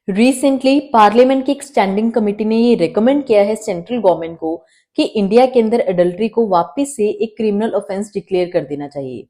Recently parliament की एक standing committee ने ये रिकमेंड किया है सेंट्रल गवर्नमेंट को कि इंडिया के अंदर अडल्ट्री को वापस से एक क्रिमिनल ऑफेंस डिक्लेयर कर देना चाहिए।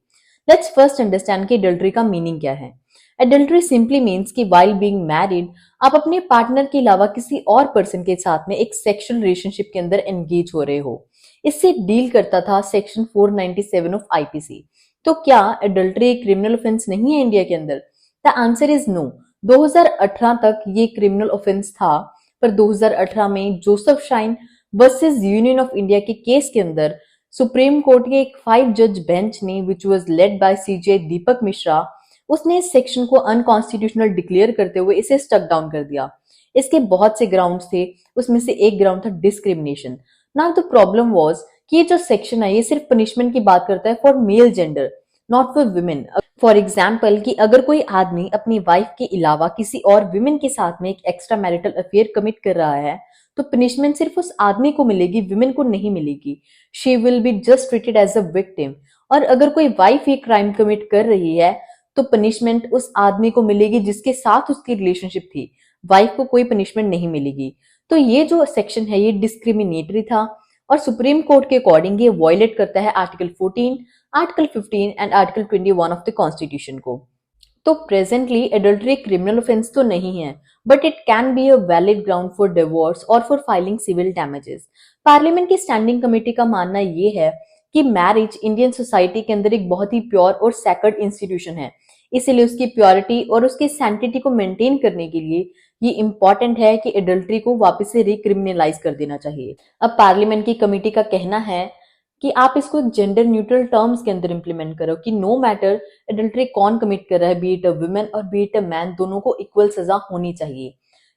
लेट्स फर्स्ट अंडरस्टैंड कि अडल्ट्री का मीनिंग क्या है। अडल्ट्री सिंपली मीन्स कि वाइल बीइंग मैरिड आप अपने पार्टनर के अलावा किसी और पर्सन के साथ में एक सेक्सुअल रिलेशनशिप के अंदर एंगेज हो रहे हो। इससे डील करता था सेक्शन 497 ऑफ आईपीसी। तो क्या अडल्ट्री एक क्रिमिनल ऑफेंस नहीं है इंडिया के अंदर? The answer is no. 2018 तक ये क्रिमिनल ऑफेंस था, पर 2018 में Joseph shine versus union of India के केस के अंदर सुप्रीम कोर्ट के एक 5 जज बेंच ने विच वाज लेड बाय सीजे दीपक मिश्रा, उसने इस सेक्शन को अनकॉन्स्टिट्यूशनल डिक्लेयर करते हुए इसे स्टक डाउन कर दिया। इसके बहुत से ग्राउंड्स थे, उसमें से एक ग्राउंड था discrimination. Now the problem was कि ये जो सेक्शन है ये सिर्फ पनिशमेंट की बात करता है for male gender, not for women. For example कि अगर कोई आदमी अपनी वाइफ के अलावा किसी और विमेन के साथ में एक एक्स्ट्रा मैरिटल अफेयर कमिट कर रहा है, तो पनिशमेंट सिर्फ उस आदमी को मिलेगी, विमेन को नहीं मिलेगी। She will be just treated as a victim. और अगर कोई वाइफ ये क्राइम कमिट कर रही है, तो पनिशमेंट उस आदमी को मिलेगी जिसके साथ उसकी रिलेशनशिप थी। वाइफ को कोई पनिशमेंट नहीं मिलेगी। तो ये जो सेक्शन है ये डिस्क्रिमिनेटरी था और सुप्रीम कोर्ट के अकॉर्डिंग ये वायलेट करता है article 14, article 15 and article 21 of the constitution को। तो प्रेजेंटली एडल्ट्री क्रिमिनल ऑफेंस तो नहीं है, but it can be a valid ground for divorce और for filing civil damages. Parliament की स्टैंडिंग कमेटी का मानना ये है कि मैरिज इंडियन सोसाइटी के अंदर एक बहुत ही प्योर और सैक्रेड इंस्टीट्यूशन है, इसीलिए उसकी प्योरिटी और उसकी सैंक्टिटी को मेंटेन करने के लिए ये इंपॉर्टेंट है कि एडल्ट्री को वापस से रिक्रिमिनलाइज कर देना चाहिए। अब पार्लियामेंट की कमेटी का कहना है कि आप इसको जेंडर न्यूट्रल टर्म्स के अंदर इंप्लीमेंट करो कि नो मैटर एडल्ट्री कौन कमिट कर रहा है, बी इट अ वुमेन और बी इट अ मैन, दोनों को इक्वल सजा होनी चाहिए।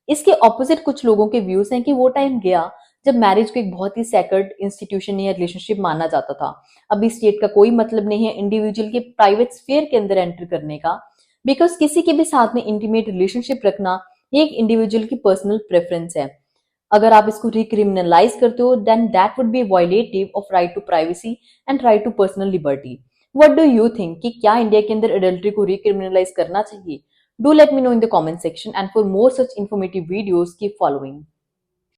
इसके ऑपोजिट कुछ लोगों के व्यूज हैं कि वो टाइम गया जब मैरिज को एक बहुत ही सैक्रेड इंस्टीट्यूशन या रिलेशनशिप माना जाता था। अभी स्टेट का कोई मतलब नहीं है इंडिविजुअल के प्राइवेट स्फीयर के अंदर एंटर करने का, बिकॉज किसी के भी साथ में इंटीमेट रिलेशनशिप रखना ये एक इंडिविजुअल की पर्सनल प्रेफरेंस है। अगर आप इसको रिक्रिमिनलाइज करते हो then that would be violative of right to privacy and right to personal liberty. What do you think कि क्या इंडिया के अंदर एडल्ट्री को रिक्रिमिनलाइज करना चाहिए? Do let me know in the comment section and for more such informative videos keep following.